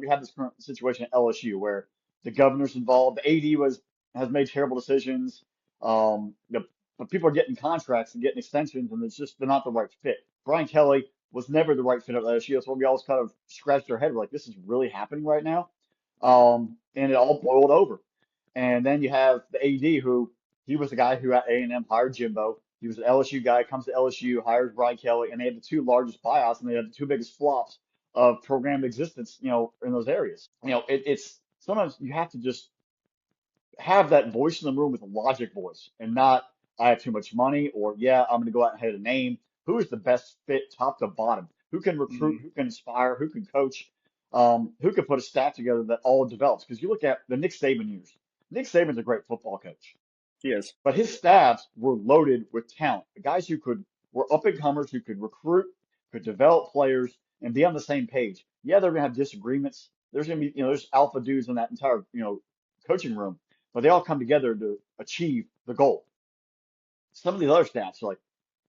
we have this current situation at LSU where the governor's involved, the AD has made terrible decisions. But people are getting contracts and getting extensions, and they're not the right fit. Brian Kelly was never the right fit at LSU. That's why we always kind of scratched our head. We're like, this is really happening right now. And it all boiled over. And then you have the AD who he was the guy who at A&M hired Jimbo. He was an LSU guy, comes to LSU, hires Brian Kelly, and they had the two largest buyouts and they had the two biggest flops of program existence, in those areas. It's sometimes you have to just have that voice in the room with a logic voice and not I have too much money or yeah, I'm going to go out and hit a name. Who is the best fit top to bottom? Who can recruit? Hmm. Who can inspire? Who can coach? Who can put a staff together that all develops? Because you look at the Nick Saban years. Nick Saban's a great football coach, Yes. but his staffs were loaded with talent. The guys were up and comers who could recruit, could develop players, and be on the same page. Yeah, they're gonna have disagreements. There's gonna be, there's alpha dudes in that entire, coaching room, but they all come together to achieve the goal. Some of the other staffs are like,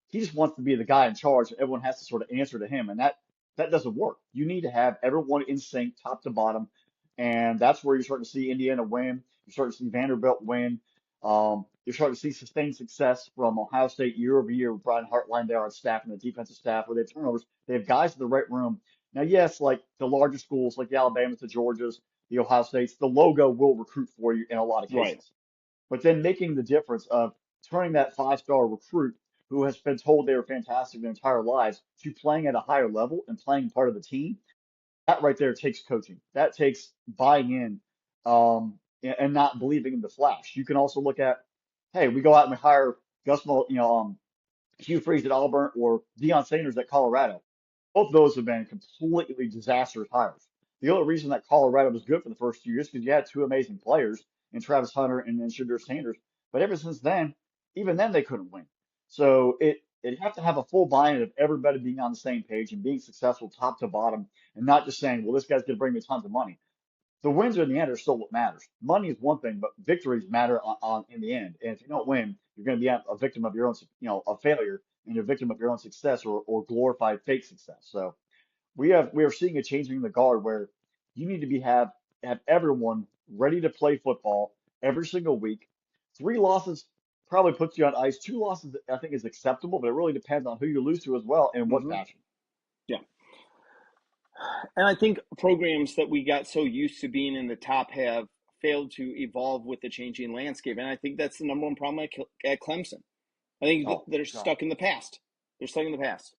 he just wants to be the guy in charge, and everyone has to sort of answer to him, and that doesn't work. You need to have everyone in sync, top to bottom, and that's where you're starting to see Indiana win. You're starting to see Vanderbilt win. You're starting to see sustained success from Ohio State year over year with Brian Hartline there on staff and the defensive staff where they have turnovers. They have guys in the right room. Now, yes, like the larger schools, like the Alabamas, the Georgias, the Ohio States, the logo will recruit for you in a lot of Right. cases. But then making the difference of turning that five-star recruit who has been told they were fantastic their entire lives to playing at a higher level and playing part of the team, that right there takes coaching. That takes buying in, and not believing in the flash. You can also look at, hey, we go out and we hire Hugh Freeze at Auburn or Deion Sanders at Colorado. Both of those have been completely disastrous hires. The only reason that Colorado was good for the first 2 years because you had two amazing players in Travis Hunter and then Shedeur Sanders. But ever since then, even then they couldn't win. So it have to have a full buy-in of everybody being on the same page and being successful top to bottom and not just saying, well, this guy's going to bring me tons of money. The wins in the end are still what matters. Money is one thing, but victories matter on in the end. And if you don't win, you're going to be a victim of your own, a failure, and you're a victim of your own success or glorified fake success. So we are seeing a changing in the guard where you need to have everyone ready to play football every single week. Three losses probably puts you on ice. Two losses I think is acceptable, but it really depends on who you lose to as well and what Hmm. fashion. Yeah. And I think programs that we got so used to being in the top have failed to evolve with the changing landscape. And I think that's the number one problem at Clemson. I think Oh they're God. stuck in the past. They're stuck in the past.